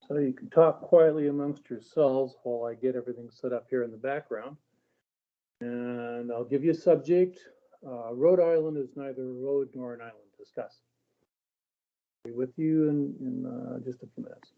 So you can talk quietly amongst yourselves while I get everything set up here in the background. And I'll give you a subject. Rhode Island is neither a road nor an island. Discuss. I'll be with you in just a few minutes.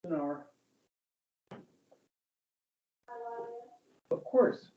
An hour. Of course.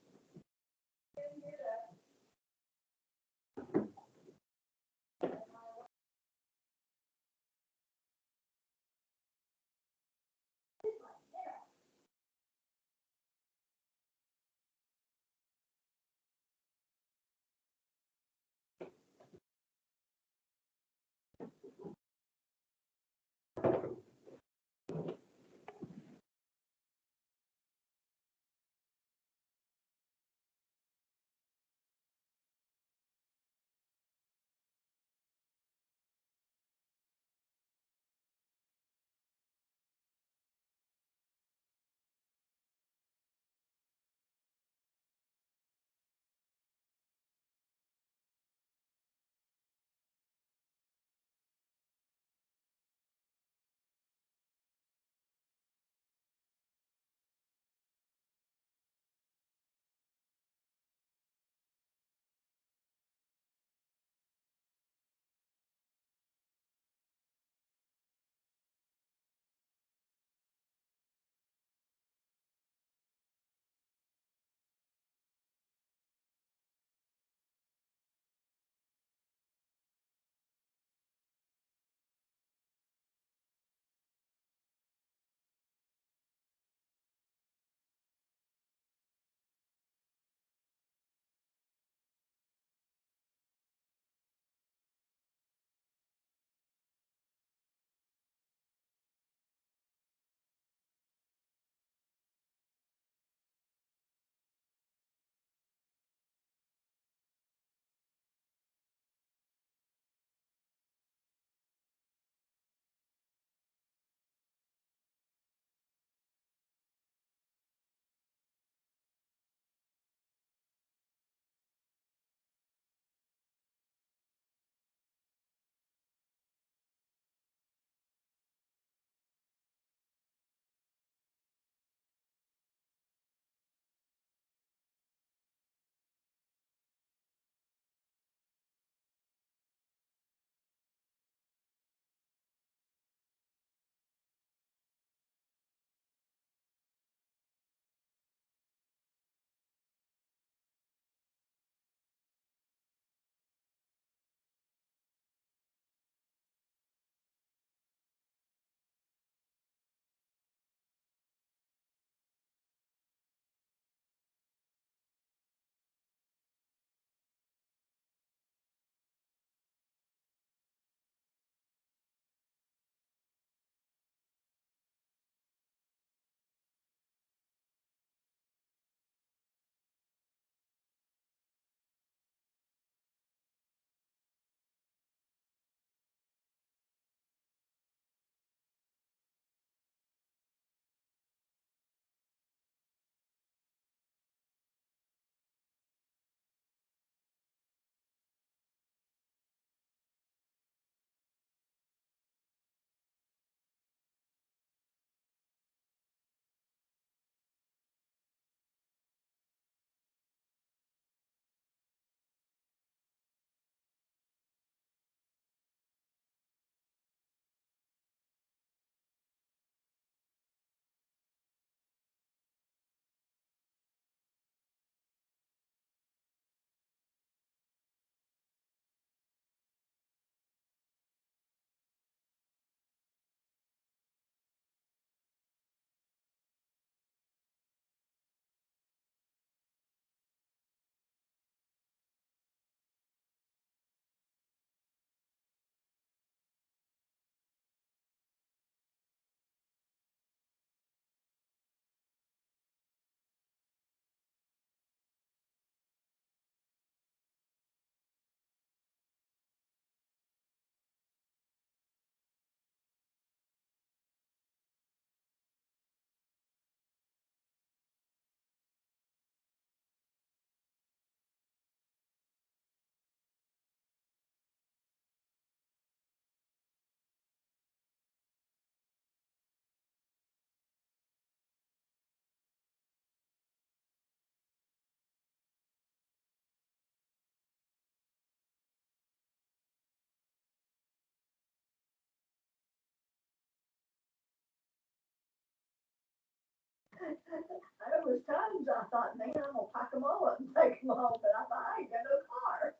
There was times I thought, man, I'm gonna pack them all up and take them home, but I thought, I ain't got no car.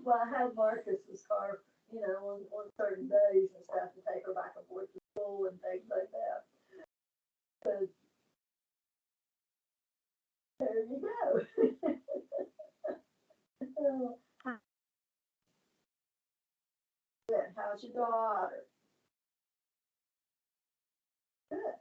Well, I had Marcus's car, on certain days and stuff to take her back and forth to school and things like that. But there you go. Oh, good. How's your daughter? Good.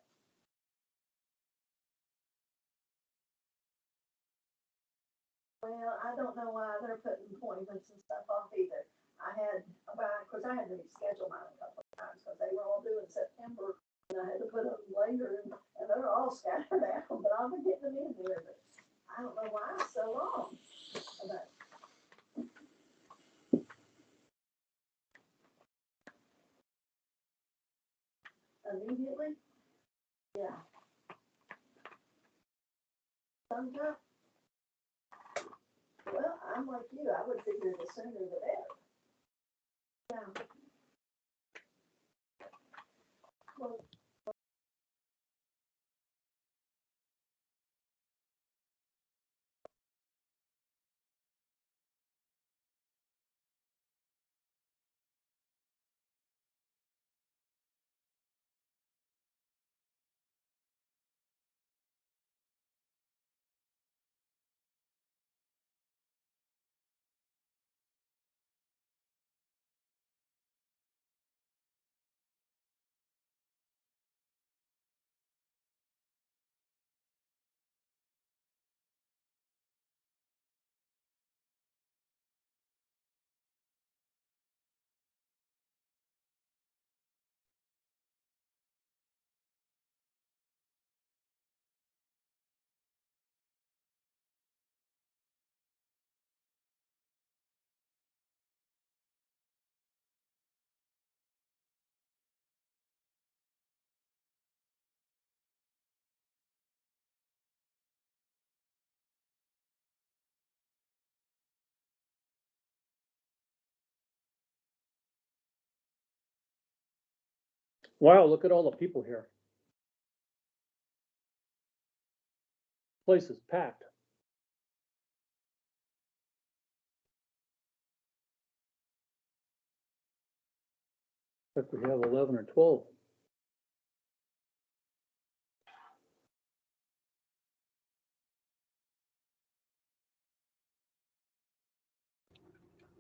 Well, I don't know why they're putting appointments and stuff off either. Of course, I had to reschedule mine a couple of times because they were all due in September, and I had to put them later, and they're all scattered out. But I'll be getting them in there. But I don't know why it's so long. But immediately, yeah. Sometimes, well, I'm like you. I would figure the sooner the better. Yeah. Well, Wow, look at all the people here. Place is packed. Like we have 11 or 12.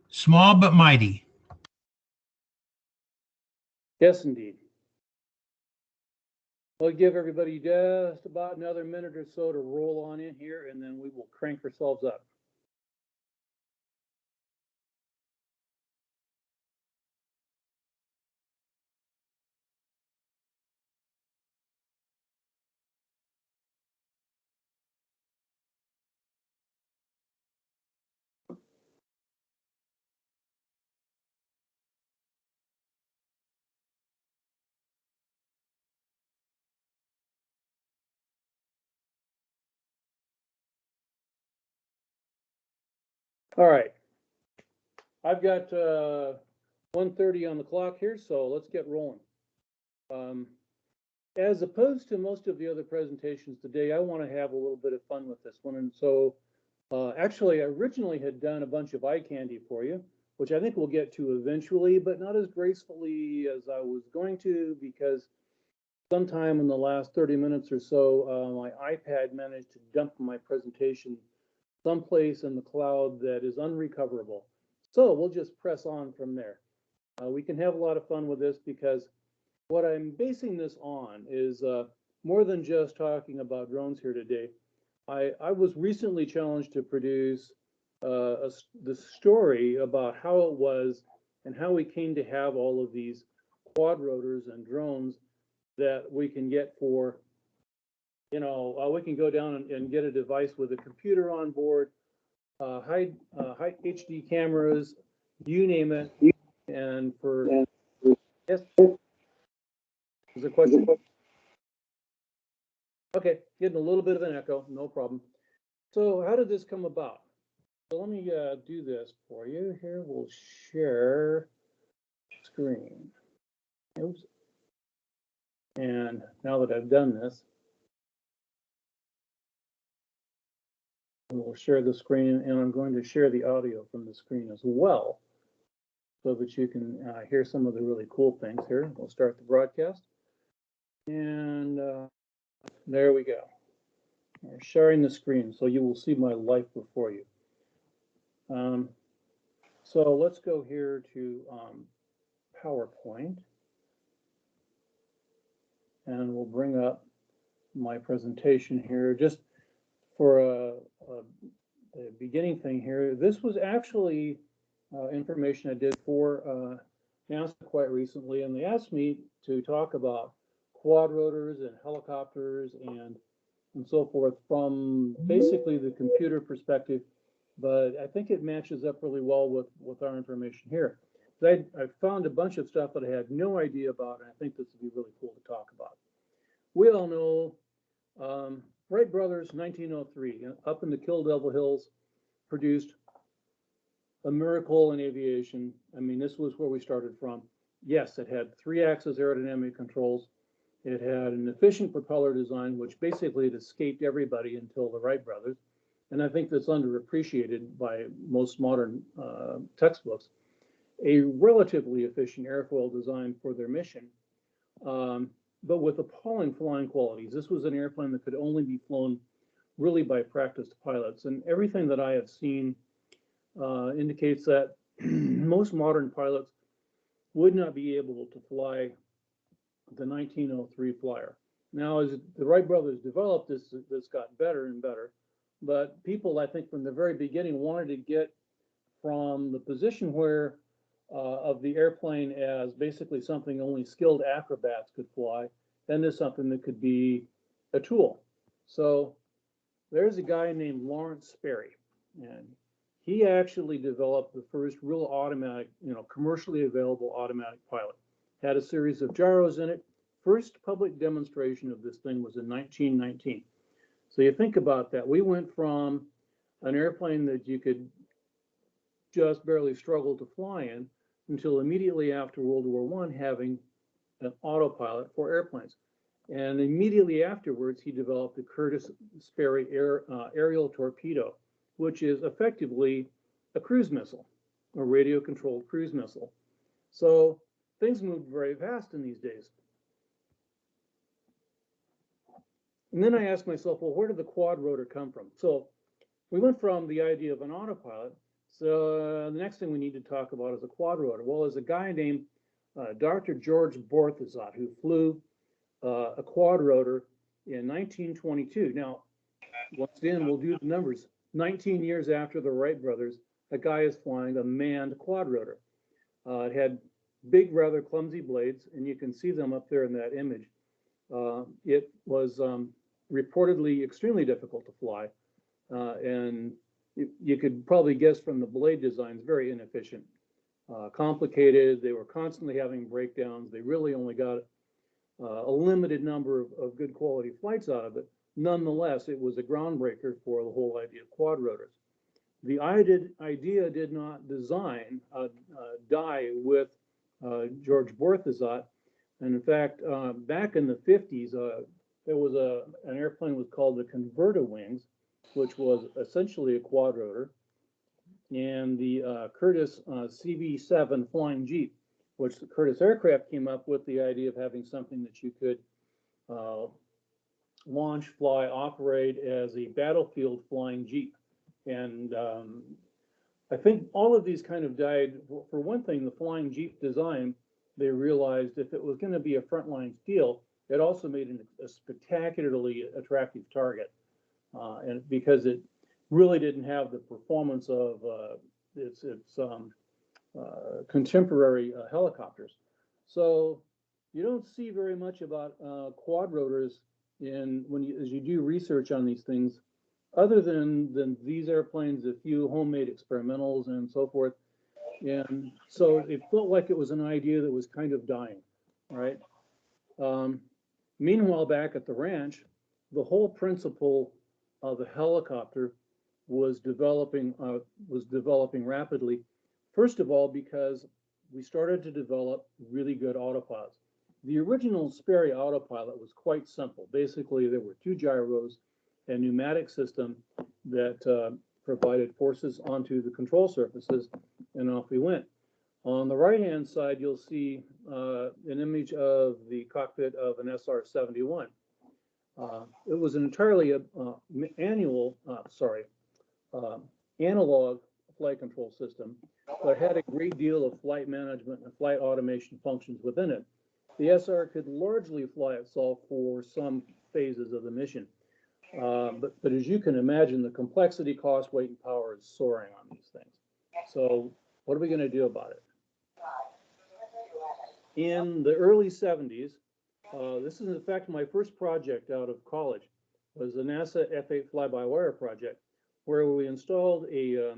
Small but mighty. Yes, indeed. We'll give everybody just about another minute or so to roll on in here, and then we will crank ourselves up. All right. I've got 1:30 on the clock here, so let's get rolling. As opposed to most of the other presentations today, I want to have a little bit of fun with this one. And so actually, I originally had done a bunch of eye candy for you, which I think we'll get to eventually, but not as gracefully as I was going to, because sometime in the last 30 minutes or so, my iPad managed to dump my presentation someplace in the cloud that is unrecoverable. So we'll just press on from there. We can have a lot of fun with this because what I'm basing this on is more than just talking about drones here today. I was recently challenged to produce the story about how it was and how we came to have all of these quadrotors and drones that we can get for, we can go down and get a device with a computer on board, high HD cameras, you name it. And for, yes, is a question? Okay, getting a little bit of an echo, no problem. So how did this come about? So let me do this for you. Here, we'll share screen. Oops. And now that I've done this, we'll share the screen, and I'm going to share the audio from the screen as well, so that you can hear some of the really cool things here. We'll start the broadcast. And there we go. We're sharing the screen, so you will see my life before you. So let's go here to PowerPoint, and we'll bring up my presentation here. Just for the beginning thing here, this was actually information I did for NASA quite recently, and they asked me to talk about quadrotors and helicopters and so forth from basically the computer perspective, but I think it matches up really well with our information here. I found a bunch of stuff that I had no idea about, and I think this would be really cool to talk about. We all know Wright Brothers, 1903, up in the Kill Devil Hills, produced a miracle in aviation. I mean, this was where we started from. Yes, it had 3-axis aerodynamic controls. It had an efficient propeller design, which basically had escaped everybody until the Wright brothers. And I think that's underappreciated by most modern textbooks. A relatively efficient airfoil design for their mission, but with appalling flying qualities. This was an airplane that could only be flown really by practiced pilots. And everything that I have seen indicates that most modern pilots would not be able to fly the 1903 Flyer. Now, as the Wright brothers developed this got better and better, but people, I think, from the very beginning wanted to get from the position where of the airplane as basically something only skilled acrobats could fly, then to something that could be a tool. So there's a guy named Lawrence Sperry, and he actually developed the first real automatic, commercially available automatic pilot. Had a series of gyros in it. First public demonstration of this thing was in 1919. So you think about that. We went from an airplane that you could just barely struggle to fly in until immediately after World War I having an autopilot for airplanes. And immediately afterwards, he developed the Curtiss Sperry aerial torpedo, which is effectively a cruise missile, a radio-controlled cruise missile. So things moved very fast in these days. And then I asked myself, well, where did the quadrotor come from? So we went from the idea of an autopilot. So the next thing we need to talk about is a quadrotor. Well, there's a guy named Dr. George Borthesat who flew a quadrotor in 1922. Now, once again, we'll do the numbers. 19 years after the Wright brothers, a guy is flying a manned quadrotor. It had big, rather clumsy blades, and you can see them up there in that image. It was reportedly extremely difficult to fly, and you could probably guess from the blade designs, very inefficient, complicated. They were constantly having breakdowns. They really only got a limited number of good quality flights out of it. Nonetheless, it was a groundbreaker for the whole idea of quadrotors. The idea did not die with George Borthesat. And in fact, back in the 50s, there was an airplane was called the Converta Wings, which was essentially a quadrotor, and the Curtiss CV-7 Flying Jeep, which the Curtiss Aircraft came up with the idea of having something that you could launch, fly, operate as a battlefield flying Jeep. And I think all of these kind of died. For one thing, the flying Jeep design, they realized if it was going to be a frontline steel, it also made a spectacularly attractive target. And because it really didn't have the performance of its contemporary helicopters. So you don't see very much about quadrotors as you do research on these things, other than these airplanes, a few homemade experimentals and so forth. And so it felt like it was an idea that was kind of dying, right? Meanwhile, back at the ranch, the whole principle of the helicopter was developing rapidly. First of all, because we started to develop really good autopilots. The original Sperry autopilot was quite simple. Basically, there were two gyros, a pneumatic system that provided forces onto the control surfaces, and off we went. On the right-hand side, you'll see an image of the cockpit of an SR-71. It was an entirely analog flight control system, but had a great deal of flight management and flight automation functions within it. The SR could largely fly itself for some phases of the mission. But as you can imagine, the complexity, cost, weight, and power is soaring on these things. So what are we going to do about it? In the early 70s, this is in fact my first project out of college, was the NASA F-8 fly-by-wire project, where we installed a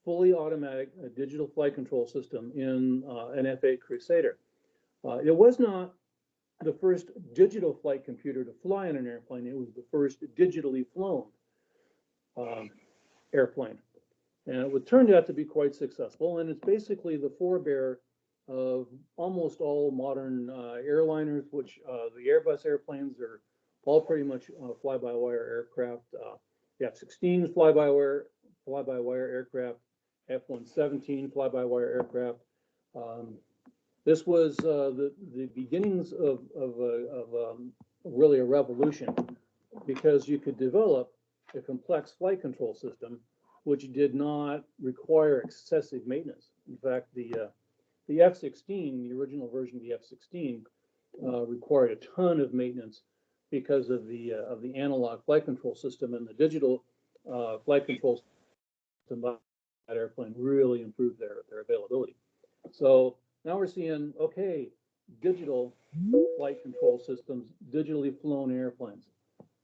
fully automatic digital flight control system in an F-8 Crusader. It was not the first digital flight computer to fly in an airplane. It was the first digitally flown airplane. And it turned out to be quite successful. And it's basically the forebear of almost all modern airliners, which the Airbus airplanes are all pretty much fly-by-wire aircraft. The F-16 fly-by-wire aircraft, F-117 fly-by-wire aircraft. This was the beginnings of really a revolution, because you could develop a complex flight control system which did not require excessive maintenance. In fact, the F-16, the original version of the F-16, required a ton of maintenance because of the analog flight control system, and the digital flight control system of that airplane really improved their availability. So now we're seeing, okay, digital flight control systems, digitally flown airplanes.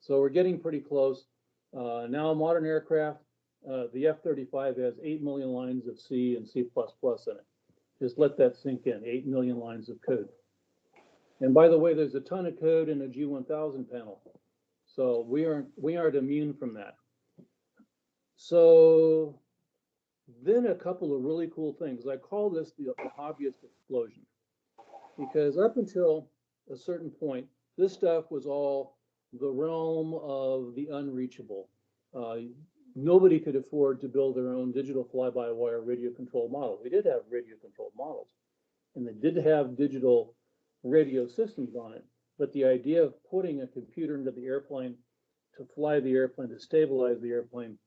So we're getting pretty close. Now modern aircraft, the F-35 has 8 million lines of C and C++ in it. Just let that sink in, 8 million lines of code. And by the way, there's a ton of code in a G1000 panel. So we aren't immune from that. So then a couple of really cool things. I call this the hobbyist explosion, because up until a certain point, this stuff was all the realm of the unreachable. Nobody could afford to build their own digital fly-by-wire radio control model. We did have radio controlled models, and they did have digital radio systems on it, but the idea of putting a computer into the airplane to fly the airplane, to stabilize the airplane,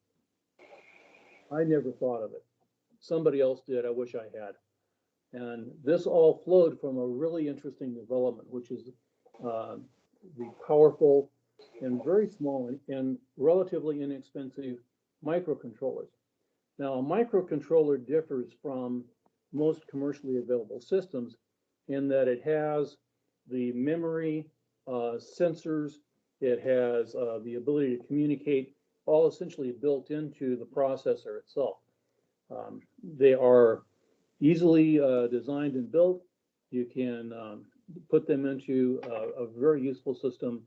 I never thought of it. Somebody else did. I wish I had. And this all flowed from a really interesting development, which is the powerful and very small and relatively inexpensive microcontrollers. Now, a microcontroller differs from most commercially available systems in that it has the memory, sensors, it has the ability to communicate, all essentially built into the processor itself. They are easily designed and built. You can put them into a very useful system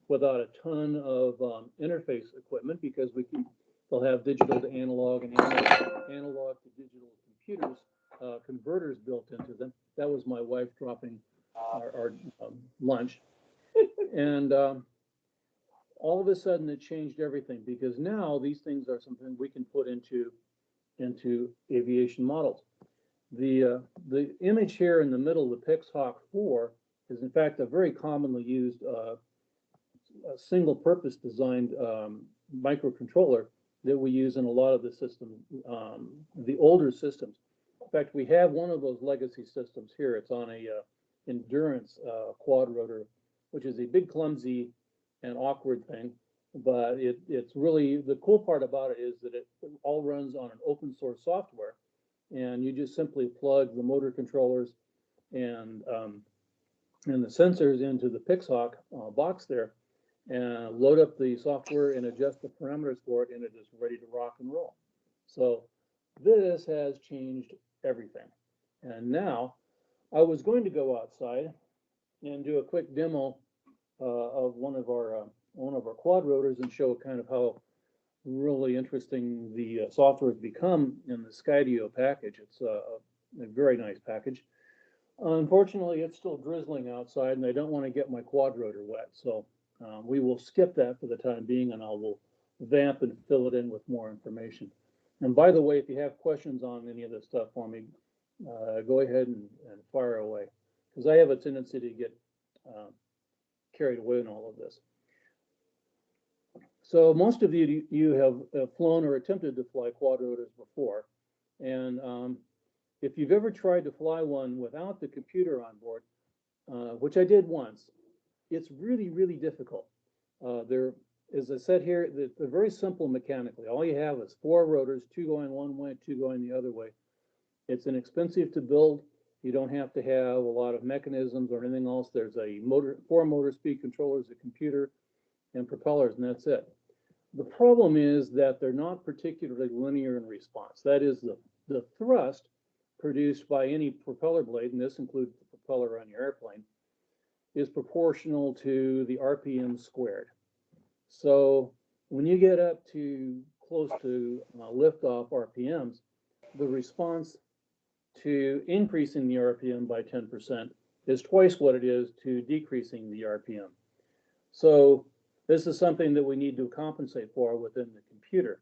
without a ton of interface equipment, because they'll have digital to analog and analog to digital computers, converters built into them. That was my wife dropping our lunch. And all of a sudden it changed everything, because now these things are something we can put into aviation models. The image here in the middle, the Pixhawk 4, is in fact a very commonly used a single-purpose designed microcontroller that we use in a lot of the systems, the older systems. In fact, we have one of those legacy systems here. It's on a Endurance quad rotor, which is a big, clumsy, and awkward thing. But it's really, the cool part about it is that it all runs on an open source software, and you just simply plug the motor controllers and the sensors into the Pixhawk box there, and load up the software and adjust the parameters for it, and it is ready to rock and roll. So this has changed everything. And now I was going to go outside and do a quick demo of one of our quad rotors and show kind of how really interesting the software has become in the Skydio package. It's a very nice package. Unfortunately, it's still drizzling outside and I don't want to get my quad rotor wet. So we will skip that for the time being and I will vamp and fill it in with more information. And by the way, if you have questions on any of this stuff for me, go ahead and fire away, because I have a tendency to get carried away in all of this. So most of you have flown or attempted to fly quad rotors before. And if you've ever tried to fly one without the computer on board, which I did once, it's really, really difficult. As I said here, they're very simple mechanically. All you have is 4 rotors, 2 going one way, 2 going the other way. It's inexpensive to build. You don't have to have a lot of mechanisms or anything else. There's a motor, 4 motor speed controllers, a computer, and propellers, and that's it. The problem is that they're not particularly linear in response. That is, the thrust produced by any propeller blade, and this includes the propeller on your airplane, is proportional to the RPM squared. So when you get up to close to liftoff RPMs, the response to increasing the RPM by 10% is twice what it is to decreasing the RPM. So this is something that we need to compensate for within the computer.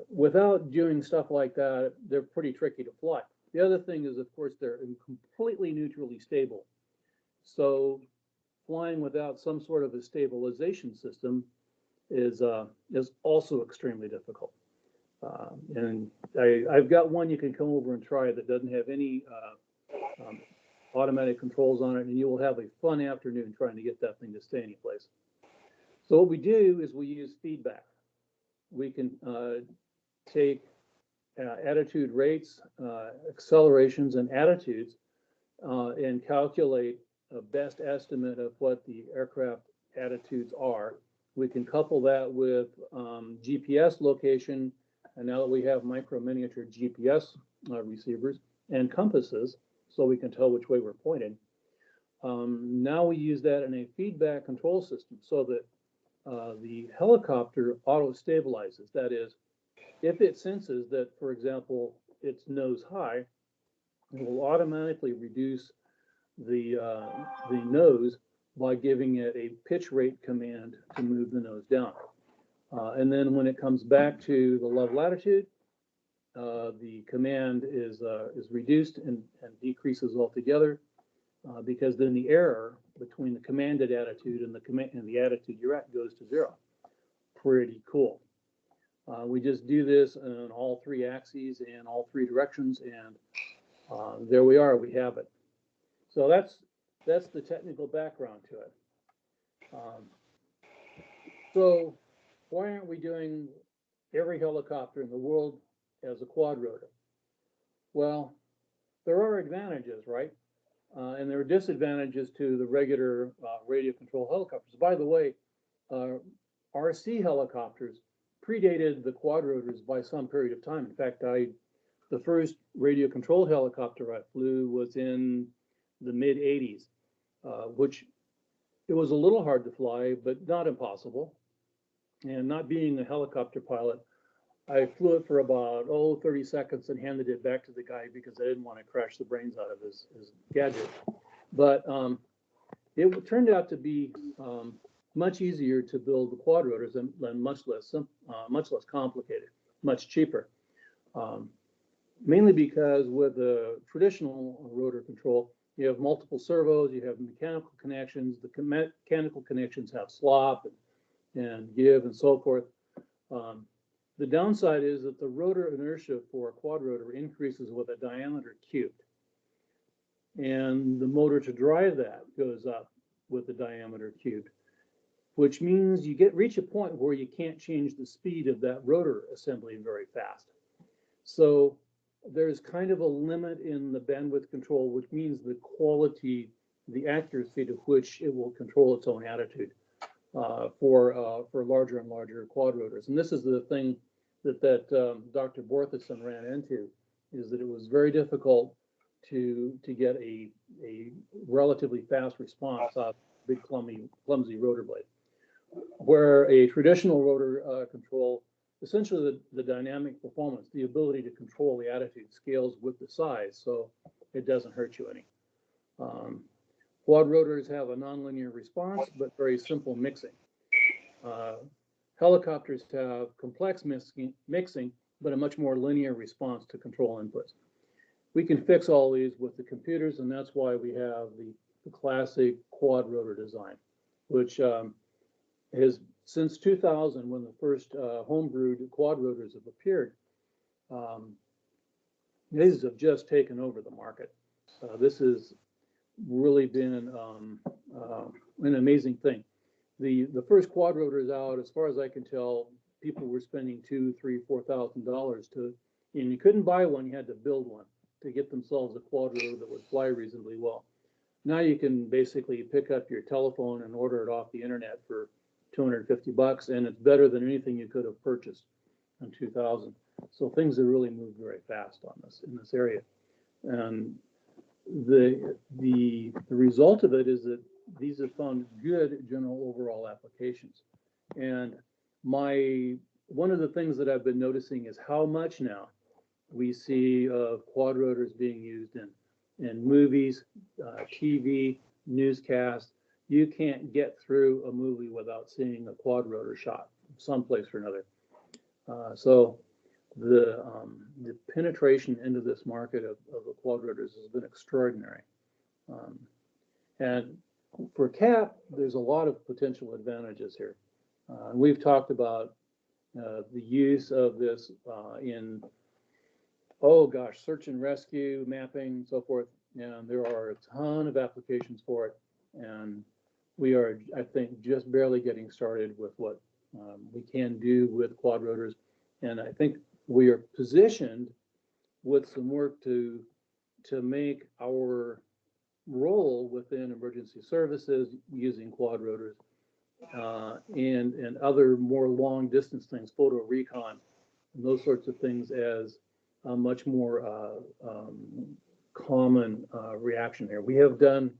Without doing stuff like that, they're pretty tricky to fly. The other thing is, of course, they're completely neutrally stable. So flying without some sort of a stabilization system is also extremely difficult. And I've got one you can come over and try that doesn't have any automatic controls on it, and you will have a fun afternoon trying to get that thing to stay any place. So what we do is we use feedback. We can take attitude rates, accelerations, and attitudes, and calculate a best estimate of what the aircraft attitudes are. We can couple that with GPS location, and now that we have micro miniature GPS receivers and compasses, so we can tell which way we're pointing. Now we use that in a feedback control system so that the helicopter auto-stabilizes. That is, if it senses that, for example, it's nose high, it will automatically reduce the nose by giving it a pitch rate command to move the nose down. And then when it comes back to the level attitude, the command is reduced and decreases altogether, because then the error between the commanded attitude and the attitude you're at goes to 0. Pretty cool. We just do this on all 3 axes and all 3 directions, and there we are. We have it. So that's the technical background to it. So why aren't we doing every helicopter in the world as a quad rotor? Well, there are advantages, right? And there are disadvantages to the regular radio control helicopters. By the way, RC helicopters predated the quad rotors by some period of time. In fact, the first radio controlled helicopter I flew was in the mid 80s, which it was a little hard to fly, but not impossible. And not being a helicopter pilot, I flew it for about 30 seconds and handed it back to the guy because I didn't want to crash the brains out of his gadget. But it turned out to be much easier to build the quad rotors and much less complicated, much cheaper. Mainly because with a traditional rotor control, you have multiple servos, you have mechanical connections. The mechanical connections have slop and give and so forth. The downside is that the rotor inertia for a quad rotor increases with a diameter cubed. And the motor to drive that goes up with the diameter cubed, which means you reach a point where you can't change the speed of that rotor assembly very fast. So there's kind of a limit in the bandwidth control, which means the quality, the accuracy to which it will control its own attitude for larger and larger quad rotors. And this is the thing that Dr. Bortheson ran into, is that it was very difficult to get a relatively fast response out of a big clumsy rotor blade. Where a traditional rotor control essentially the dynamic performance, the ability to control the attitude scales with the size, so it doesn't hurt you any. Quad rotors have a nonlinear response, but very simple mixing. Helicopters have complex mixing, but a much more linear response to control inputs. We can fix all these with the computers, and that's why we have the classic quad rotor design, which has, since 2000, when the first homebrewed quad rotors have appeared, these have just taken over the market. This has really been an amazing thing. The first quad rotors out, as far as I can tell, people were spending $2,000, $3,000, $4,000 to, and you couldn't buy one, you had to build one to get themselves a quad rotor that would fly reasonably well. Now you can basically pick up your telephone and order it off the internet for $250, and it's better than anything you could have purchased in 2000. So things have really moved very fast on this in this area, and the result of it is that these have found good general overall applications. And one of the things that I've been noticing is how much now we see quad rotors being used in movies, TV, newscasts. You can't get through a movie without seeing a quad rotor shot someplace or another. So the penetration into this market of the quad rotors has been extraordinary. And for CAP, there's a lot of potential advantages here. And we've talked about the use of this in, oh gosh, search and rescue, mapping, and so forth. And there are a ton of applications for it. And we are, I think, just barely getting started with what we can do with quad rotors. And I think we are positioned with some work to make our role within emergency services using quad rotors and other more long distance things, photo recon, and those sorts of things as a much more common reaction here. We have done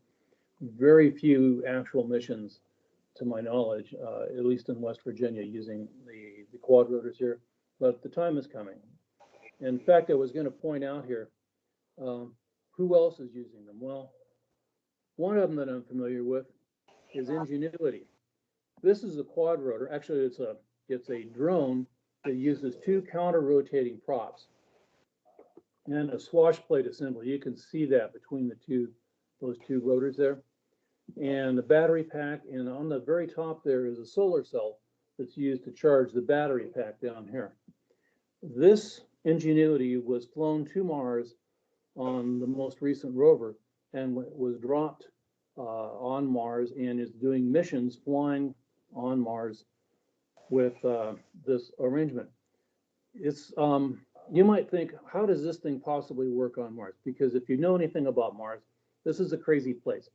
very few actual missions, to my knowledge, at least in West Virginia, using the quad rotors here, but the time is coming. In fact, I was going to point out here, who else is using them? Well, one of them that I'm familiar with is Ingenuity. This is a quad rotor. Actually, it's a drone that uses two counter-rotating props and a swash plate assembly. You can see that between those two rotors there. And the battery pack, and on the very top there is a solar cell that's used to charge the battery pack down here. This Ingenuity was flown to Mars on the most recent rover and was dropped on Mars and is doing missions flying on Mars with this arrangement. It's you might think, how does this thing possibly work on Mars? Because if you know anything about Mars, this is a crazy place.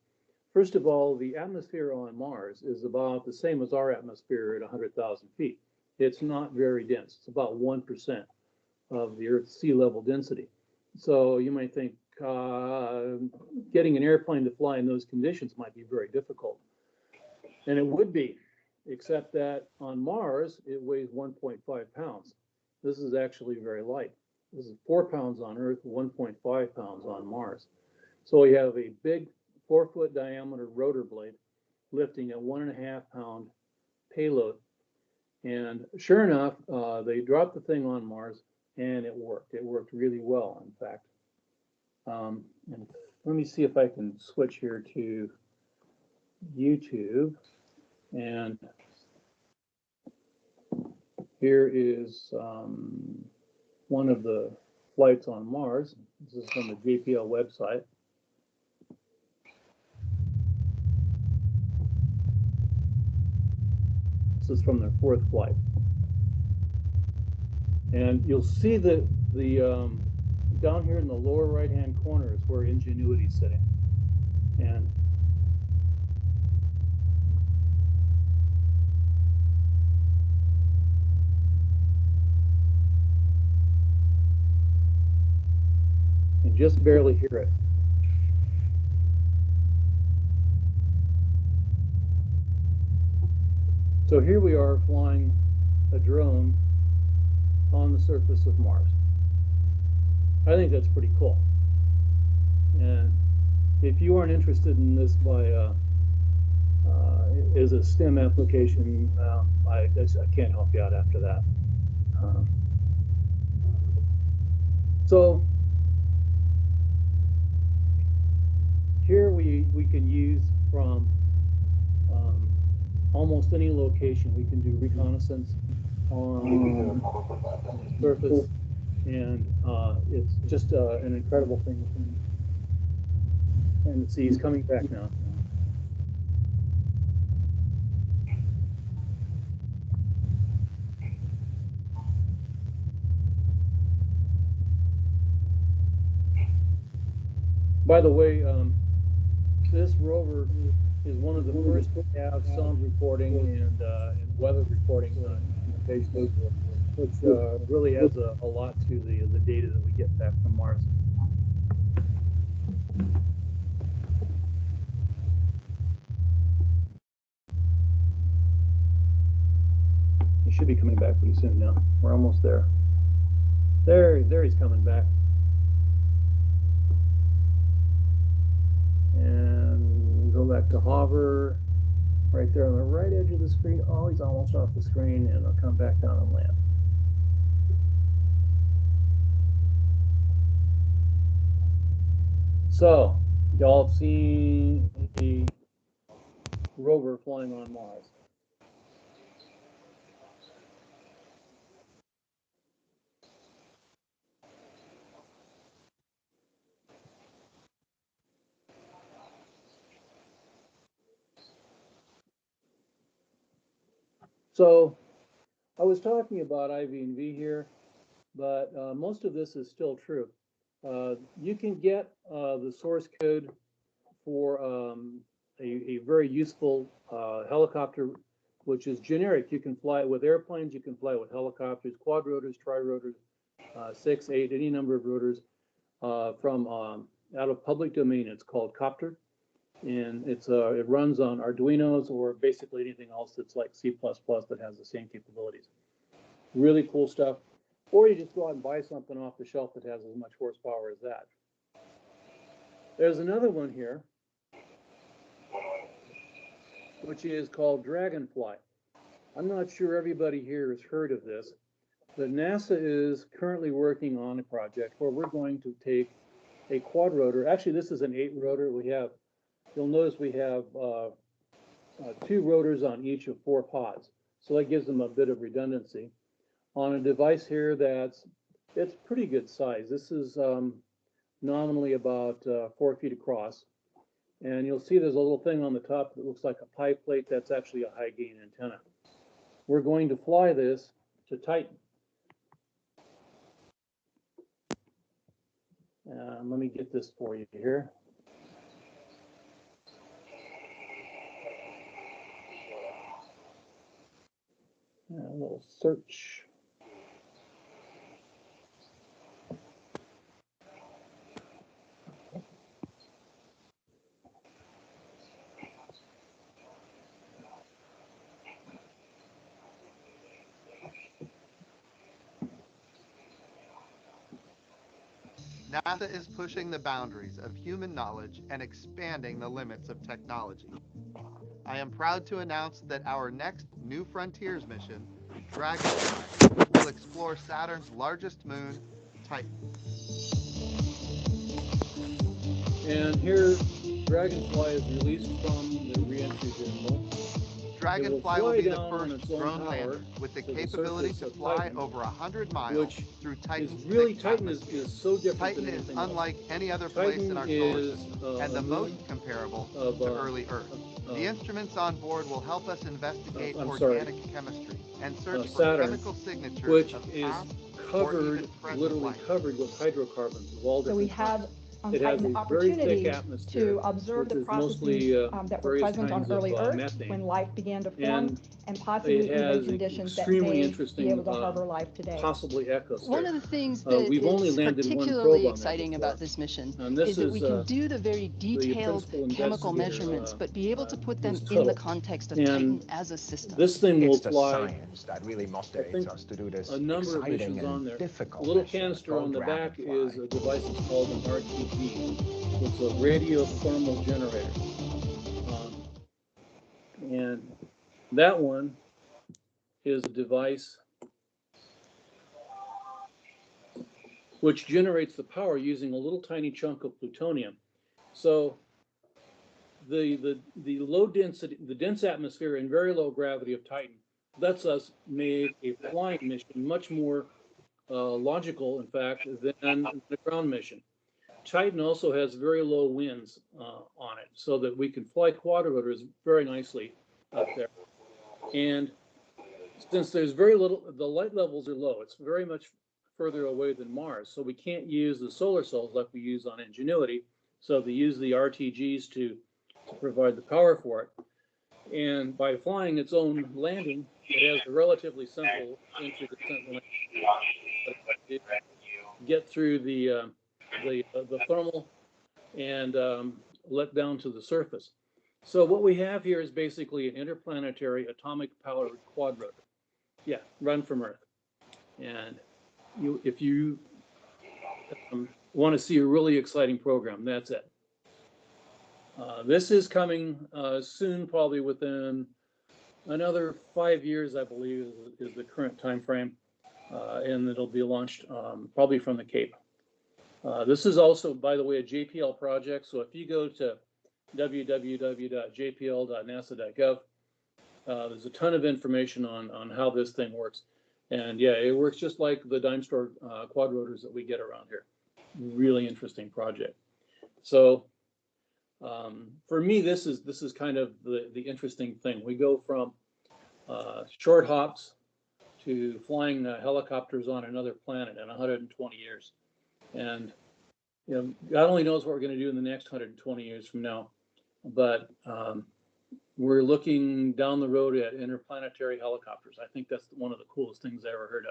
First of all, the atmosphere on Mars is about the same as our atmosphere at 100,000 feet. It's not very dense. It's about 1% of the Earth's sea level density. So you might think getting an airplane to fly in those conditions might be very difficult. And it would be, except that on Mars, it weighs 1.5 pounds. This is actually very light. This is 4 pounds on Earth, 1.5 pounds on Mars. So we have a big 4-foot diameter rotor blade lifting a 1.5 pound payload. And sure enough, they dropped the thing on Mars and it worked. It worked really well, in fact. And let me see if I can switch here to YouTube. And here is one of the flights on Mars. This is from the JPL website. This is from their 4th flight. And you'll see that down here in the lower right-hand corner is where Ingenuity is sitting. And you can just barely hear it. So here we are flying a drone on the surface of Mars. I think that's pretty cool. And if you aren't interested in this as a STEM application, I can't help you out after that. So here we can use from almost any location. We can do reconnaissance on the surface, and it's just an incredible thing. And see, he's coming back now. By the way, this rover is one of the first to have sound recording and weather reporting instrumentation, which really adds a lot to the data that we get back from Mars. He should be coming back pretty soon now. We're almost there. There he's coming back. And go back to hover, right there on the right edge of the screen. Oh, he's almost off the screen, and I'll come back down and land. So, y'all have seen the rover flying on Mars. So, I was talking about IV&V here, but most of this is still true. You can get the source code for a very useful helicopter, which is generic. You can fly it with airplanes, you can fly it with helicopters, quadrotors, trirotors, 6, 8, any number of rotors from out of public domain. It's called Copter, and it runs on Arduinos or basically anything else that's like C++ that has the same capabilities. Really cool stuff. Or you just go out and buy something off the shelf that has as much horsepower as that. There's another one here, which is called Dragonfly. I'm not sure everybody here has heard of this, but NASA is currently working on a project where we're going to take a quadrotor. Actually, this is an 8-rotor. You'll notice we have 2 rotors on each of 4 pods. So that gives them a bit of redundancy. On a device here it's pretty good size. This is nominally about 4 feet across. And you'll see there's a little thing on the top that looks like a pie plate. That's actually a high gain antenna. We're going to fly this to Titan. Let me get this for you here. A little search. NASA is pushing the boundaries of human knowledge and expanding the limits of technology. I am proud to announce that our next New Frontiers mission, Dragonfly, will explore Saturn's largest moon, Titan. And here, Dragonfly is released from the re-entry vehicle. Dragonfly will be the first drone lander with the capability to fly over 100 miles through Titan's thick atmosphere. is so different Titan than is anything unlike any other Titan place in our solar is, system and the most comparable to early Earth. The instruments on board will help us investigate organic chemistry and search for Saturn, chemical signatures which of is past covered, or even present literally life. covered with hydrocarbons of all So we different have kinds. on It has Titan a very thick opportunity atmosphere, to observe which the is processes mostly that were various present on kinds of early Earth methane. when life began to form, and possibly it even has conditions that extremely may be interesting, able to harbor life today. possibly echosphere. One of the things that We've only is landed one particularly probe on there exciting before, about this mission and this is that we can is do the very the detailed principal chemical investigator, measurements, but be able to put them is in the Tuttle. context of And Titan as a system. this thing will It's the fly, science that really I motivates think, us to do this a number of exciting missions on and there. difficult The little mission. It's canister on called the back is Dragonfly. a device that's called an RTG. It's a radiothermal generator. And that one is a device which generates the power using a little tiny chunk of plutonium. So the low density, the dense atmosphere and very low gravity of Titan lets us make a flying mission much more logical, in fact, than the ground mission. Titan also has very low winds on it, so that we can fly quadrotors very nicely up there. And since there's very little, the light levels are low, it's very much further away than Mars, so we can't use the solar cells like we use on Ingenuity. So they use the RTGs to provide the power for it. And by flying its own landing, it has a relatively simple entry-descent landing. Get through the thermal and let down to the surface. So what we have here is basically an interplanetary atomic powered quadrotor. Yeah, run from Earth. And if you want to see a really exciting program, that's it. This is coming soon, probably within another 5 years, I believe, is the current time frame, and it'll be launched probably from the Cape. This is also, by the way, a JPL project. So if you go to www.jpl.nasa.gov, there's a ton of information on how this thing works. And yeah, it works just like the dime store quadrotors that we get around here. Really interesting project. So for me, this is kind of the interesting thing. We go from short hops to flying helicopters on another planet in 120 years. And you know, God only knows what we're going to do in the next 120 years from now. But we're looking down the road at interplanetary helicopters. I think that's one of the coolest things I ever heard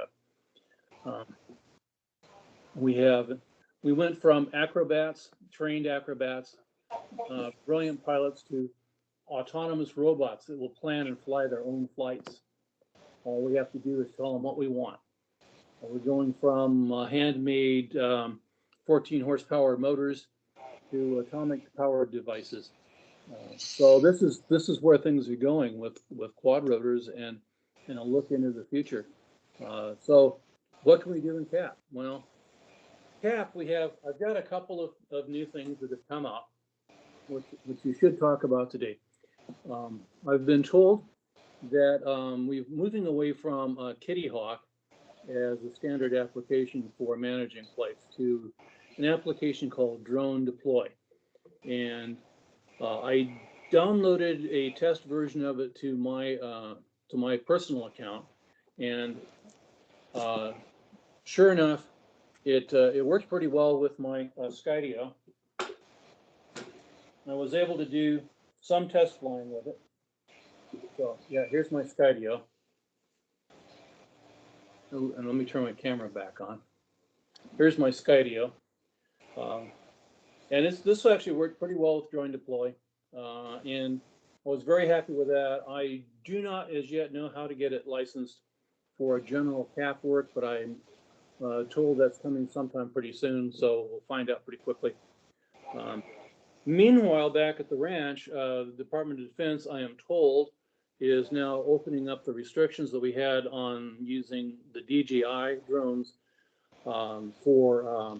of. We went from acrobats, trained acrobats, brilliant pilots, to autonomous robots that will plan and fly their own flights. All we have to do is tell them what we want. We're going from handmade 14 horsepower motors to atomic powered devices. So this is where things are going with quadrotors and a look into the future. So what can we do in CAP? Well, CAP, I've got a couple of new things that have come out, which you should talk about today. I've been told that we're moving away from Kitty Hawk as a standard application for managing flights to an application called Drone Deploy. And I downloaded a test version of it to my personal account, and sure enough, it works pretty well with my Skydio. I was able to do some test flying with it. So yeah, here's my Skydio. And let me turn my camera back on. Here's my Skydio. And this actually worked pretty well with Join Deploy. And I was very happy with that. I do not as yet know how to get it licensed for general CAP work, but I'm told that's coming sometime pretty soon, so we'll find out pretty quickly. Meanwhile, back at the ranch, the Department of Defense, I am told, is now opening up the restrictions that we had on using the DJI drones for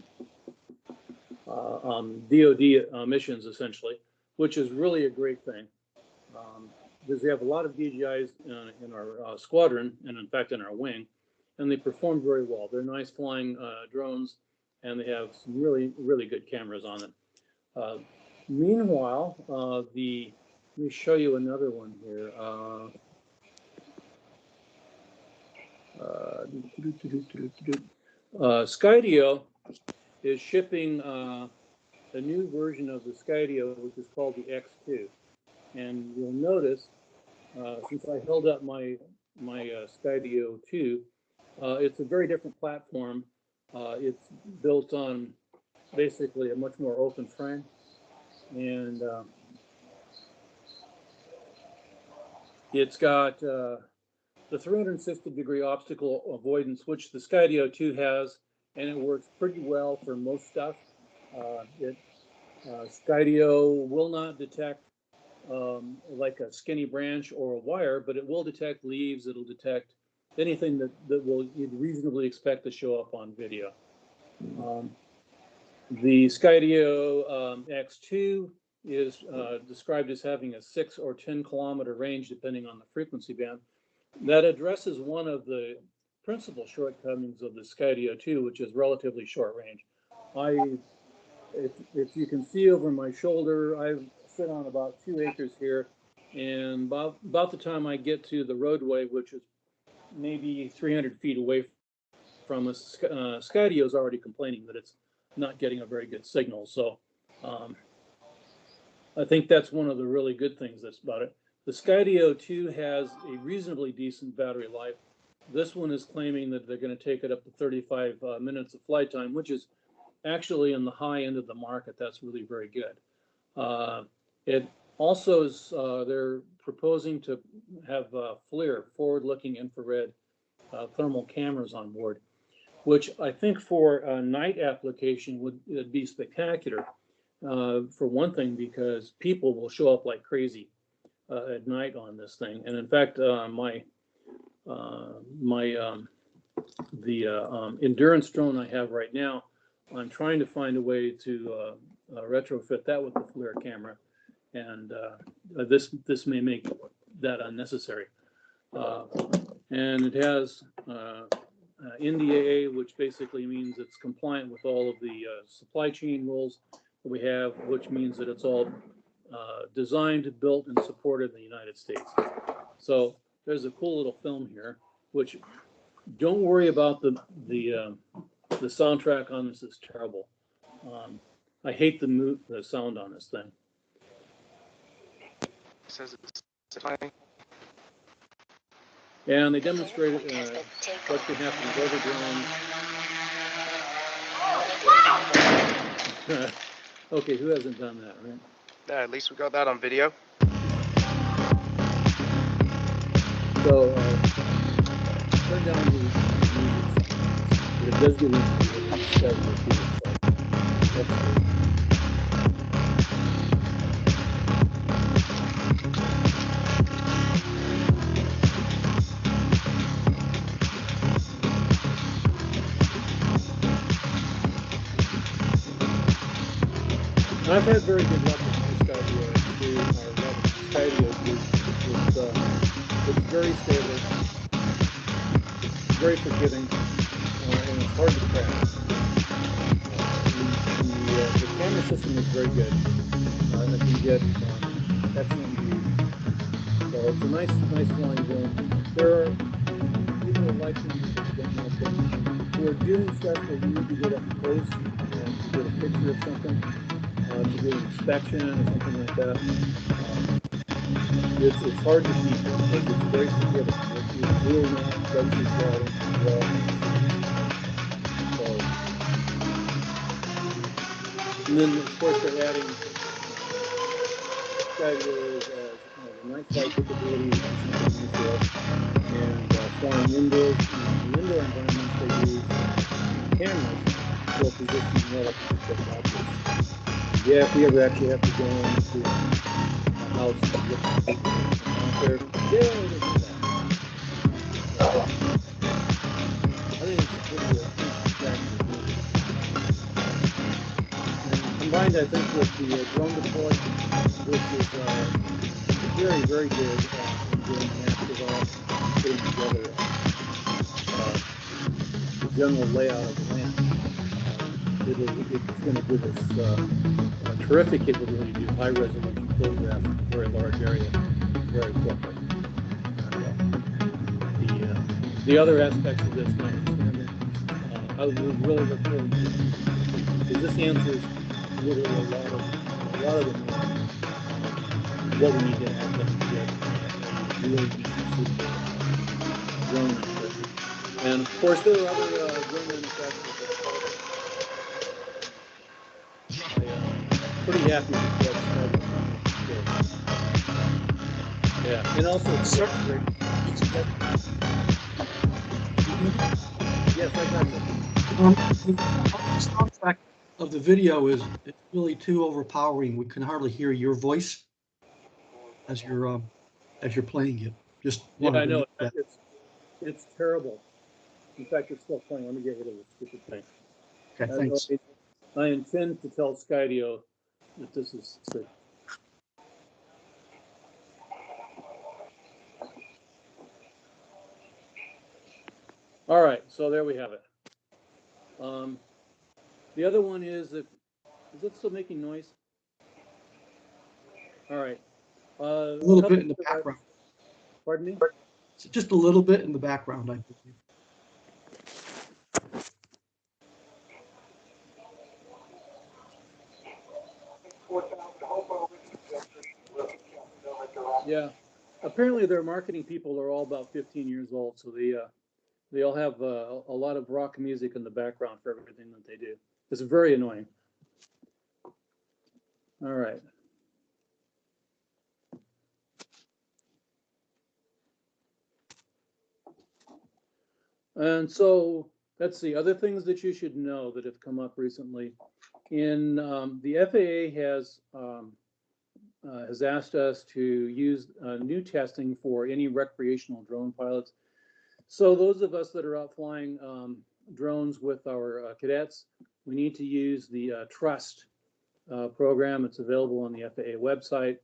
DoD missions, essentially, which is really a great thing. Because we have a lot of DJIs in our squadron, and in fact in our wing, and they perform very well. They're nice flying drones, and they have some really, really good cameras on them. Meanwhile, let me show you another one here. Skydio is shipping a new version of the Skydio, which is called the X2. And you'll notice since I held up my Skydio 2, it's a very different platform. It's built on basically a much more open frame, and it's got the 360-degree obstacle avoidance, which the Skydio 2 has, and it works pretty well for most stuff. Skydio will not detect like a skinny branch or a wire, but it will detect leaves. It'll detect anything that will you'd reasonably expect to show up on video. The Skydio X2 is described as having a 6 or 10 kilometer range, depending on the frequency band. That addresses one of the principal shortcomings of the Skydio 2, which is relatively short range. If you can see over my shoulder, I sit on about 2 acres here, and about the time I get to the roadway, which is maybe 300 feet away from us, Skydio is already complaining that it's not getting a very good signal. So I think that's one of the really good things that's about it. The Skydio 2 has a reasonably decent battery life. This one is claiming that they're going to take it up to 35 minutes of flight time, which is actually in the high end of the market. That's really very good. It also is, they're proposing to have FLIR, forward-looking infrared thermal cameras on board, which I think for a night application would be spectacular. For one thing, because people will show up like crazy at night on this thing. And in fact, the endurance drone I have right now, I'm trying to find a way to retrofit that with the FLIR camera, and this may make that unnecessary. And it has NDAA, which basically means it's compliant with all of the supply chain rules that we have, which means that it's all designed, built, and supported in the United States. So there's a cool little film here, which don't worry about the soundtrack on this is terrible. I hate the sound on this thing. Says it's playing. And they demonstrated what can happen with other drones. Okay, who hasn't done that, right? Yeah, at least we got that on video. So turn down the music. It does get into I've had very good luck with my Skydio 2, or Skydio 2. It's very stable, very forgiving, and it's hard to crash. The camera system is very good. I can get excellent views. So it's a nice flying drone. There are people like them that don't like them. Who are doing stuff where you need to get up close and to get a picture of something. To do an inspection or something like that. It's hard to keep because it's very forgiving. If you do not place your shot well. So, and then of course they're adding Skydios as the night flight capability, and flying indoors. In the indoor environments, they use cameras for positioning relative to objects. Yeah, if we ever actually have to go into a house and look at people out there, yeah, we can do that. I think it's pretty practical. And combined, I think, with the drone deploy, which is very, very good in doing active off, putting together the general layout of the land. It's going to give us a terrific capability to do high resolution photographs in a very large area very quickly. The other aspects of this notwithstanding, I would really look forward to because this answers literally a lot of them what we need to have done to get really suitable drone outfit. And of course, there are other drone manufacturers. Pretty happy with what's started. Yeah, and also it's great. Yes, I got you. The soundtrack of the video is it's really too overpowering. We can hardly hear your voice as you're playing it. Just Yeah, wanted I to know. make that. It's terrible. In fact, it's still playing. Let me get rid of this stupid thing. Okay, thanks. I intend to tell Skydio that this is sick. All right, so there we have it. The other one is if is it still making noise? All right. A little bit in the background. Pardon me? Just a little bit in the background, I believe. Yeah. Apparently, their marketing people are all about 15 years old, so they all have a lot of rock music in the background for everything that they do. It's very annoying. All right. And so let's see, other things that you should know that have come up recently. In the FAA has asked us to use new testing for any recreational drone pilots. So those of us that are out flying drones with our cadets, we need to use the Trust program. It's available on the FAA website,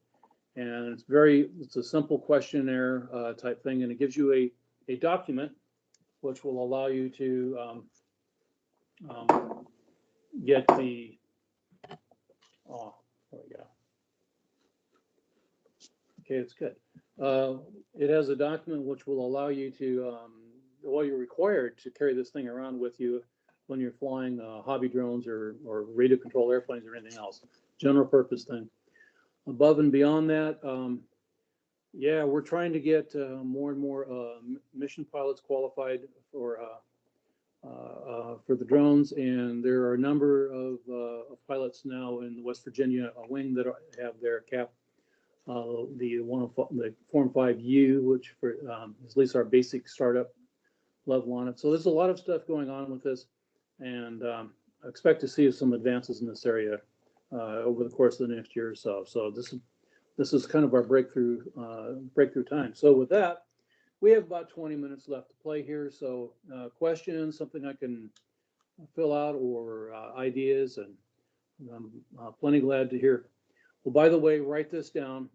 and it's a simple questionnaire type thing, and it gives you a document which will allow you to get the, oh, there we go. Okay, it's good. It has a document which will allow you to, well, you're required to carry this thing around with you when you're flying hobby drones or radio control airplanes or anything else, general purpose thing. Above and beyond that, yeah, we're trying to get more and more mission pilots qualified for the drones, and there are a number of pilots now in the West Virginia wing that have their CAP, the Form 5U, which for is at least our basic startup level on it. So there's a lot of stuff going on with this, and I expect to see some advances in this area over the course of the next year or so. So this is kind of our breakthrough time. So with that, we have about 20 minutes left to play here. So questions, something I can fill out, or ideas, and I'm plenty glad to hear. Well, by the way, write this down.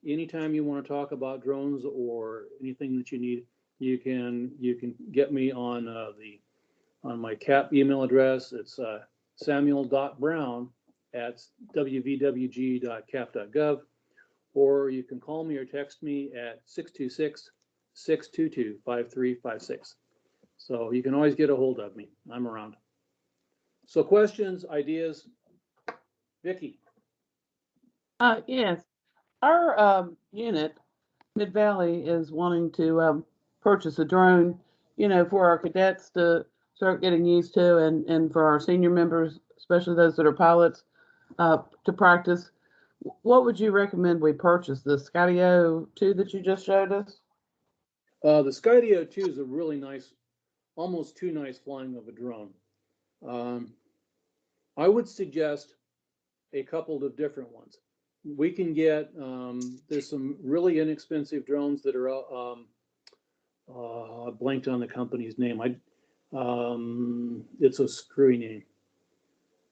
Anytime you want to talk about drones or anything that you need, you can get me on on my CAP email address. It's samuel.brown@wvwg.cap.gov, or you can call me or text me at 626-622-5356. So you can always get a hold of me. I'm around. So questions, ideas, Vicki. Yes, our unit, Mid Valley, is wanting to purchase a drone, for our cadets to start getting used to, and for our senior members, especially those that are pilots, to practice. What would you recommend we purchase? The Skydio 2 that you just showed us? The Skydio 2 is a really nice, almost too nice flying of a drone. I would suggest a couple of different ones. We can get, there's some really inexpensive drones that are, I blanked on the company's name. It's a screwy name.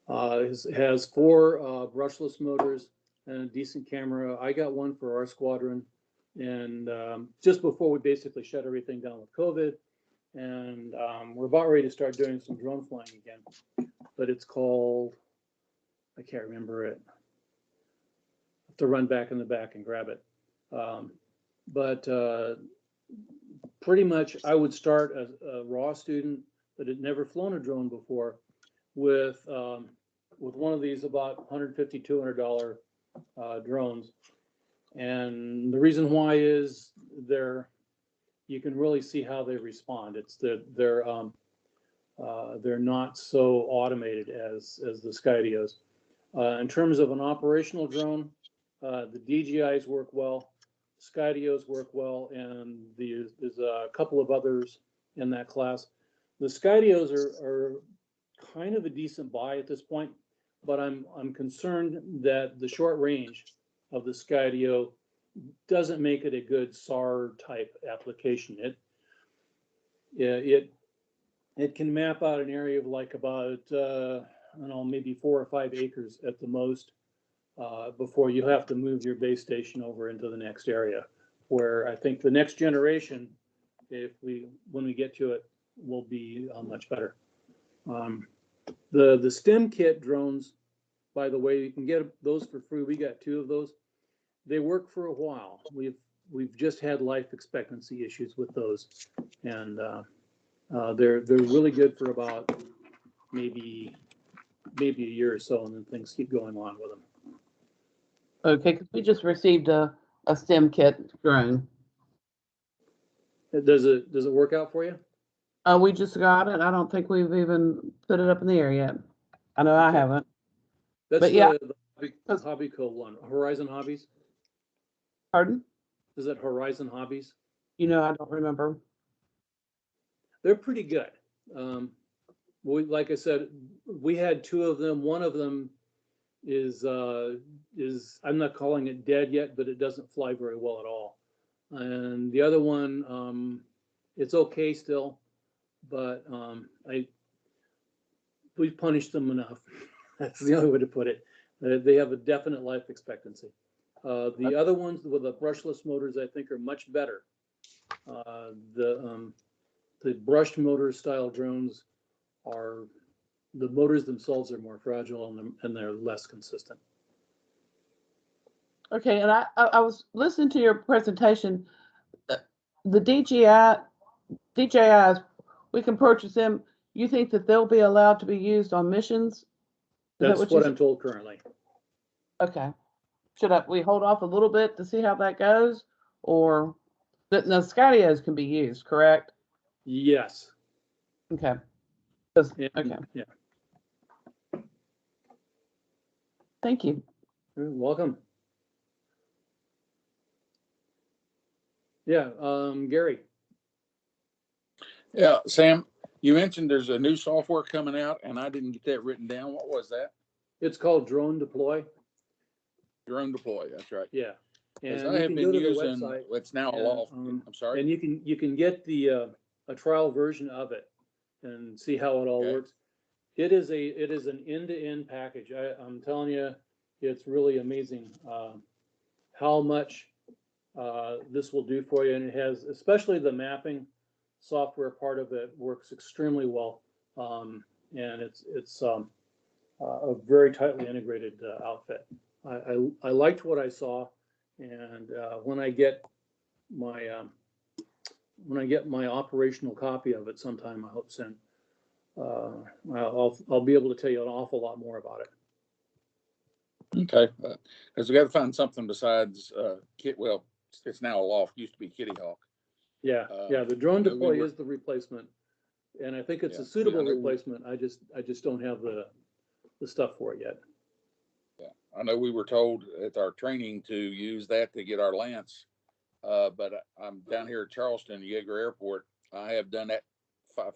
It has 4 brushless motors and a decent camera. I got one for our squadron, and just before we basically shut everything down with COVID, and we're about ready to start doing some drone flying again. But it's called, I can't remember it. I have to run back in the back and grab it. But pretty much, I would start as a raw student that had never flown a drone before with one of these about $150, $200 drones. And the reason why is you can really see how they respond. It's they're not so automated as the Skydios. In terms of an operational drone, the DJIs work well, Skydios work well, and there's a couple of others in that class. The Skydios are kind of a decent buy at this point, but I'm concerned that the short range of the Skydio doesn't make it a good SAR type application. It can map out an area of like about I don't know, maybe 4 or 5 acres at the most, before you have to move your base station over into the next area. Where I think the next generation, when we get to it, will be much better. The STEM kit drones, by the way, you can get those for free. We got 2 of those. They work for a while. We've just had life expectancy issues with those, and they're really good for about maybe a year or so, and then things keep going on with them. Okay, because we just received a STEM kit drone. Does it work out for you? We just got it. I don't think we've even put it up in the air yet. I know I haven't. That's But yeah. the Hobby Co one. Horizon Hobbies. Pardon? Is it Horizon Hobbies? I don't remember. They're pretty good. Like I said, we had 2 of them. One of them is I'm not calling it dead yet, but it doesn't fly very well at all. And the other one, it's okay still, but we've punished them enough. That's the only way to put it. They have a definite life expectancy. The other ones with the brushless motors, I think, are much better. The brushed motor style drones the motors themselves are more fragile and they're less consistent. Okay, and I was listening to your presentation. The DJIs, we can purchase them. You think that they'll be allowed to be used on missions? That's what I'm told currently. Okay. Should we hold off a little bit to see how that goes? Or the Skydios can be used, correct? Yes. Okay. Okay. Yeah. Thank you. You're welcome. Yeah, Gary. Yeah, Sam, you mentioned there's a new software coming out, and I didn't get that written down. What was that? It's called Drone Deploy. Drone Deploy. That's right. Yeah, and I you have can been go to the using. website. It's now and, off. I'm sorry. And you can get the a trial version of it and see how it all works. It is an end-to-end package. I'm telling you, it's really amazing how much this will do for you, and it has, especially the mapping software part of it, works extremely well, and it's a very tightly integrated outfit. I liked what I saw, and when I get my operational copy of it sometime, I hope soon, I'll be able to tell you an awful lot more about it. Okay, because we got to find something besides Kit. Well, it's now a loft. Used to be Kitty Hawk. Yeah, the Drone Deploy is the replacement, and I think it's a suitable replacement. I just don't have the stuff for it yet. Yeah, I know we were told at our training to use that to get our Lance, but I'm down here at Charleston, Yeager Airport. I have done that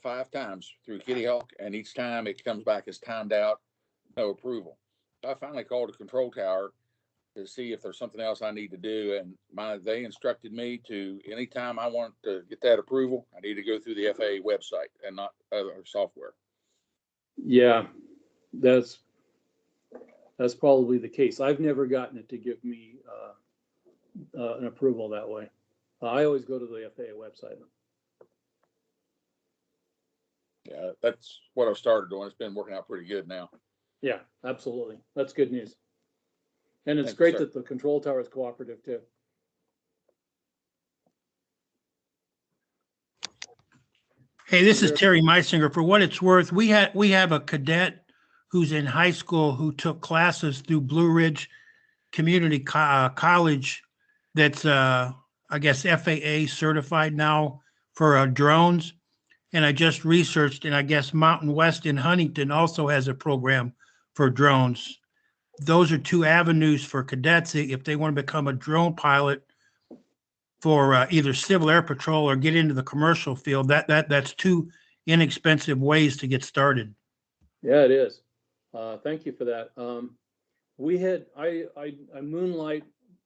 five times through Kitty Hawk, and each time it comes back as timed out, no approval. I finally called a control tower to see if there's something else I need to do, and they instructed me to, anytime I want to get that approval, I need to go through the FAA website and not other software. Yeah, that's probably the case. I've never gotten it to give me an approval that way. I always go to the FAA website. Yeah, that's what I've started doing. It's been working out pretty good now. Yeah, absolutely. That's good news. And it's Thank great you, that the control tower is cooperative too. Hey, this is Terry Meisinger. For what it's worth, we have a cadet who's in high school who took classes through Blue Ridge Community College that's, I guess, FAA certified now for drones. And I just researched, and I guess Mountain West in Huntington also has a program for drones. Those are two avenues for cadets if they want to become a drone pilot for either Civil Air Patrol or get into the commercial field. That's two inexpensive ways to get started. Yeah, it is. Thank you for that. I moonlight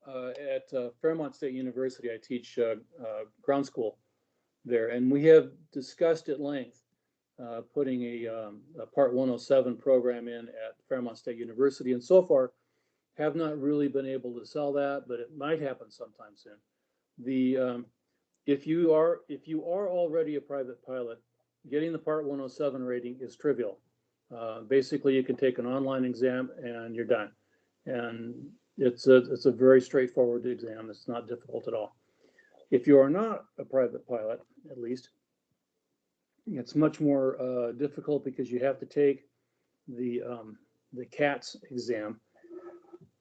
at Fairmont State University. I teach ground school there, and we have discussed at length putting a Part 107 program in at Fairmont State University, and so far have not really been able to sell that, but it might happen sometime soon. If you are already a private pilot, getting the Part 107 rating is trivial. Basically, you can take an online exam and you're done, and it's a very straightforward exam. It's not difficult at all. If you are not a private pilot, at least, it's much more difficult because you have to take the CATS exam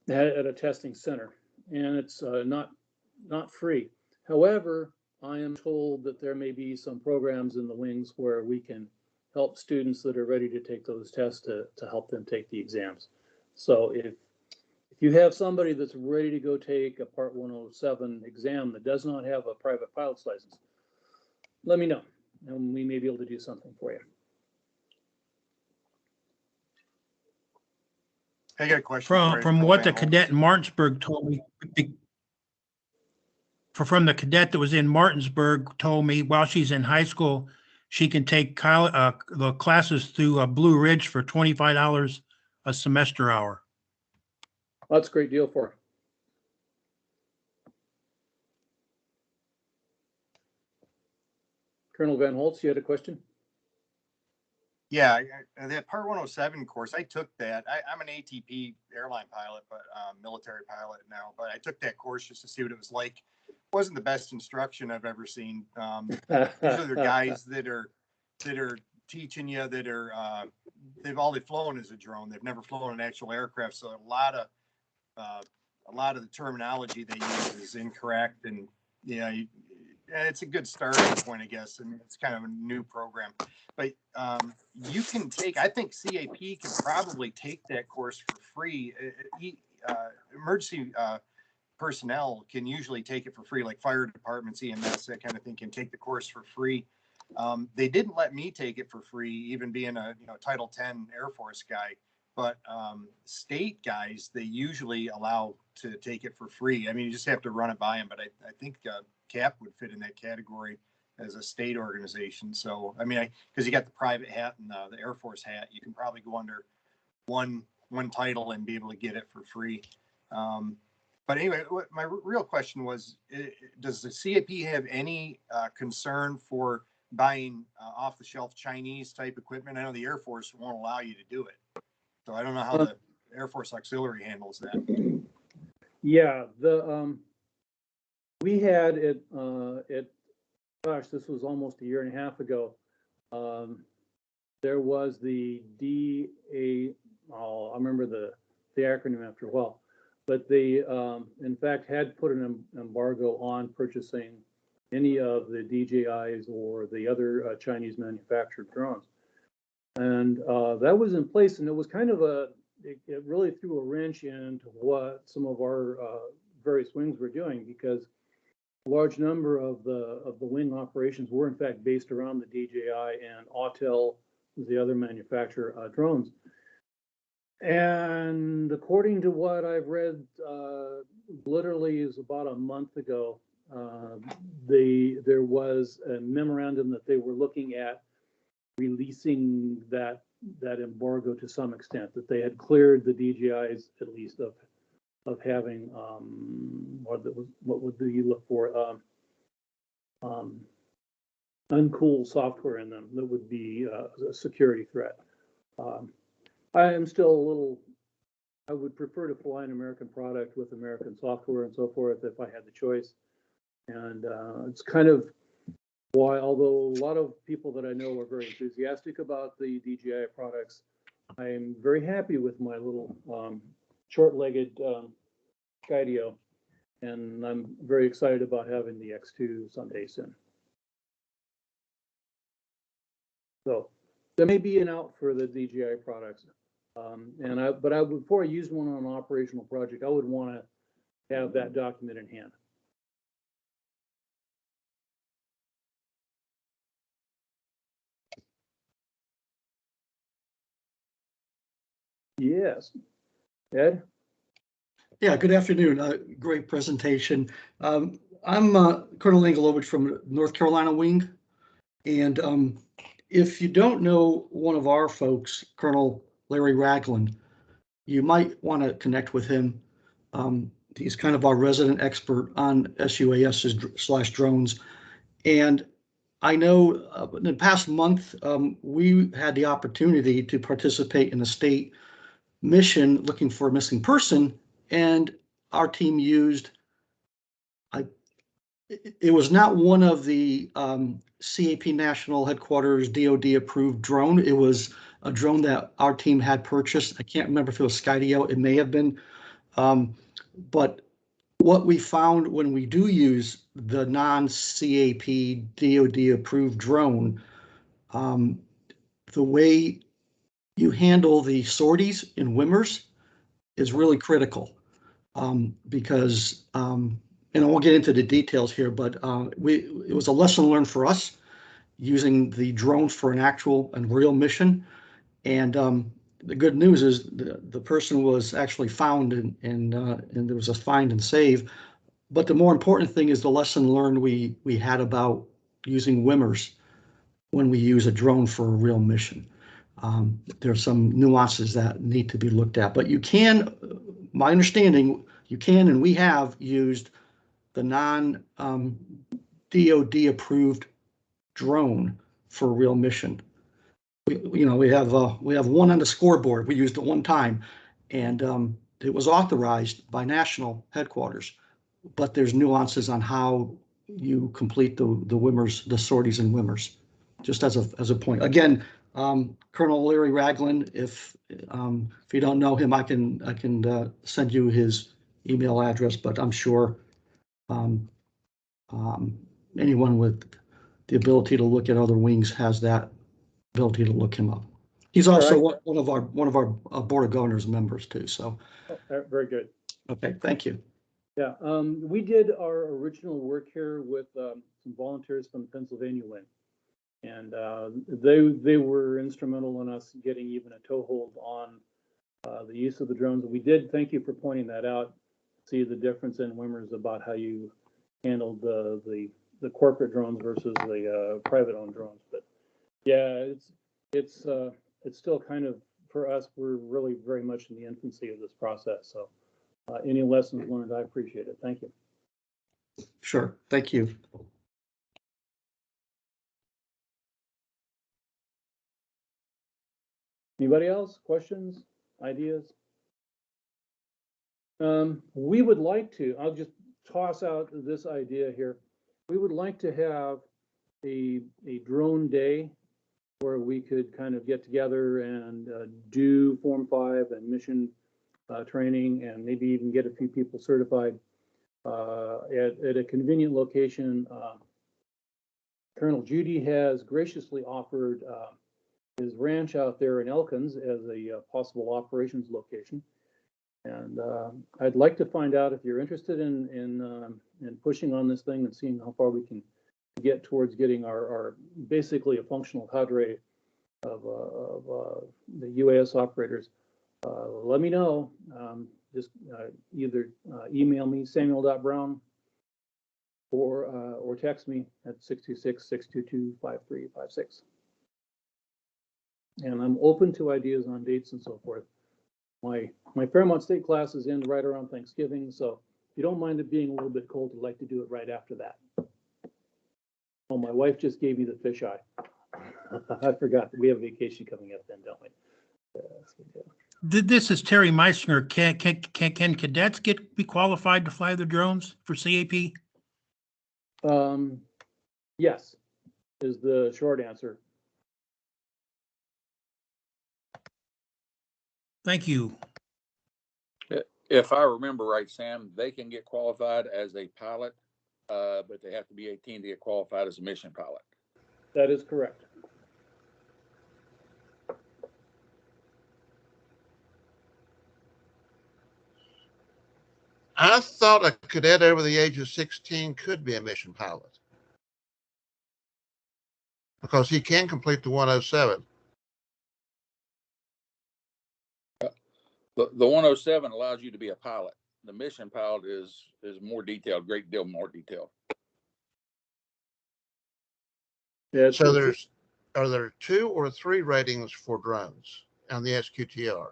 at a testing center, and it's not free. However, I am told that there may be some programs in the wings where we can help students that are ready to take those tests to help them take the exams. So if you have somebody that's ready to go take a Part 107 exam that does not have a private pilot's license, let me know, and we may be able to do something for you. I got a question for you, From Colonel what the Van cadet in Holst. Martinsburg told me, from the cadet that was in Martinsburg told me while she's in high school, she can take the classes through Blue Ridge for $25 a semester hour. That's a great deal for her. Colonel Van Holst, you had a question? Yeah, that Part 107 course, I took that. I'm an ATP airline pilot, but military pilot now. But I took that course just to see what it was like. It wasn't the best instruction I've ever seen. Usually they're guys that are teaching you that are they've flown as a drone. They've never flown an actual aircraft, so a lot of the terminology they use is incorrect. And it's a good starting point, I guess. I mean, it's kind of a new program, but you can take. I think CAP can probably take that course for free. Emergency personnel can usually take it for free, like fire departments, EMS, that kind of thing, can take the course for free. They didn't let me take it for free, even being a Title 10 Air Force guy. But state guys, they usually allow to take it for free. I mean, you just have to run it by them. But I think CAP would fit in that category as a state organization. So, I mean, because you got the private hat and the Air Force hat, you can probably go under one title and be able to get it for free. But anyway, my real question was, does the CAP have any concern for buying off-the-shelf Chinese type equipment? I know the Air Force won't allow you to do it. So I don't know how the Air Force Auxiliary handles that. Yeah, we had it. Gosh, this was almost a year and a half ago. There was the DA. I remember the acronym after a while, but they in fact had put an embargo on purchasing any of the DJIs or the other Chinese manufactured drones. And that was in place, and it was kind of it really threw a wrench into what some of our various wings were doing, because a large number of the wing operations were in fact based around the DJI, and Autel was the other manufacturer drones. And according to what I've read, literally is about a month ago, there was a memorandum that they were looking at releasing that embargo to some extent, that they had cleared the DJIs at least of having what would you look for, uncool software in them that would be a security threat. I am still I would prefer to fly an American product with American software and so forth if I had the choice. And it's kind of why, although a lot of people that I know are very enthusiastic about the DJI products, I'm very happy with my little short-legged Skydio. And I'm very excited about having the X2 someday soon. So there may be an out for the DJI products. But before I use one on an operational project, I would want to have that document in hand. Yes. Ed? Yeah, good afternoon. Great presentation. I'm Colonel Engelovich from North Carolina Wing. And if you don't know one of our folks, Colonel Larry Ragland, you might want to connect with him. He's kind of our resident expert on SUAS/drones. And I know in the past month, we had the opportunity to participate in a state mission looking for a missing person, and our team used, it was not one of the CAP National Headquarters DoD approved drone. It was a drone that our team had purchased. I can't remember if it was Skydio. It may have been. But what we found when we do use the non-CAP DoD approved drone, the way you handle the sorties in Wimmers is really critical. Because, and I won't get into the details here, but it was a lesson learned for us using the drone for an actual and real mission. And the good news is the person was actually found, and there was a find and save. But the more important thing is the lesson learned we had about using Wimmers when we use a drone for a real mission. There's some nuances that need to be looked at, but you can, my understanding, you can and we have used the non-DoD approved drone for a real mission. We have one on the scoreboard. We used it one time, and it was authorized by national headquarters. But there's nuances on how you complete the Wimmers, the sorties and Wimmers, just as a point. Again, Colonel Larry Ragland, if you don't know him, I can send you his email address, but I'm sure anyone with the ability to look at other wings has that ability to look him up. He's also one of our Board of Governors members too. So Very good. Okay, thank you. Yeah, we did our original work here with some volunteers from Pennsylvania Wing, and they were instrumental in us getting even a toehold on the use of the drones. We did, thank you for pointing that out, see the difference in Wimmers about how you handled the corporate drones versus the private owned drones. But yeah, it's still kind of, for us, we're really very much in the infancy of this process. So any lessons learned, I appreciate it. Thank you. Sure, thank you. Anybody else? Questions, ideas? We would like to, I'll just toss out this idea here. We would like to have a drone day where we could kind of get together and do Form 5 and mission training, and maybe even get a few people certified at a convenient location. Colonel Judy has graciously offered his ranch out there in Elkins as a possible operations location. And I'd like to find out if you're interested in pushing on this thing and seeing how far we can get towards getting our basically a functional cadre of the UAS operators. Let me know. Just either email me, samuel.brown, or text me at 626-622-5356. And I'm open to ideas on dates and so forth. My Fairmont State classes end right around Thanksgiving, so if you don't mind it being a little bit cold, I'd like to do it right after that. Oh, my wife just gave me the fisheye. I forgot that we have vacation coming up then, don't we? Yes, we do. This is Terry Meissner. Can cadets be qualified to fly the drones for CAP? Yes, is the short answer. Thank you. If I remember right, Sam, they can get qualified as a pilot, but they have to be 18 to get qualified as a mission pilot. That is correct. I thought a cadet over the age of 16 could be a mission pilot because he can complete the 107. The 107 allows you to be a pilot. The mission pilot is more detailed, great deal more detailed. Yeah, So are there 2 or 3 ratings for drones on the SQTR?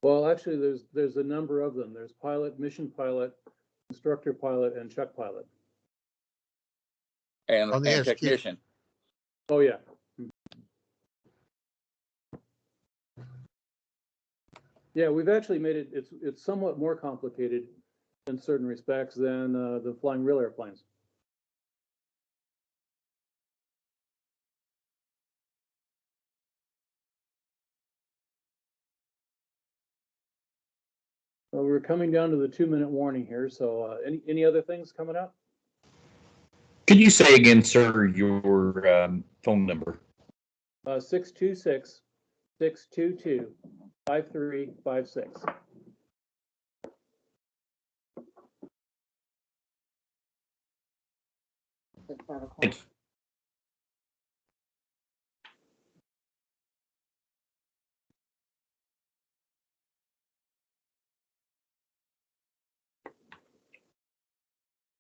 well, actually, there's a number of them. There's pilot, mission pilot, instructor pilot, and chuck pilot. And On the SQ technician. Oh, yeah. Yeah, we've actually made it, it's somewhat more complicated in certain respects than the flying real airplanes. Well, we're coming down to the 2-minute warning here, so any other things coming up? Could you say again, sir, your phone number? 626-622-5356. Thank you.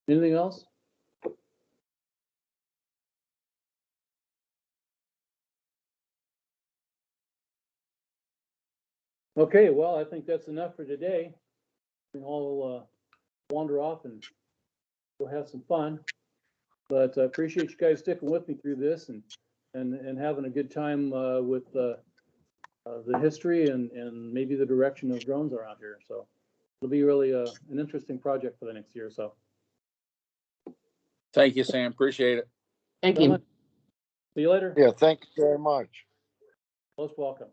Anything else? Okay, well, I think that's enough for today. We can all wander off and go have some fun. But I appreciate you guys sticking with me through this and having a good time with the history and maybe the direction of drones around here. So it'll be really an interesting project for the next year or so. Thank you, Sam. Appreciate it. Thank you. See you later. Yeah, thank you very much. Most welcome.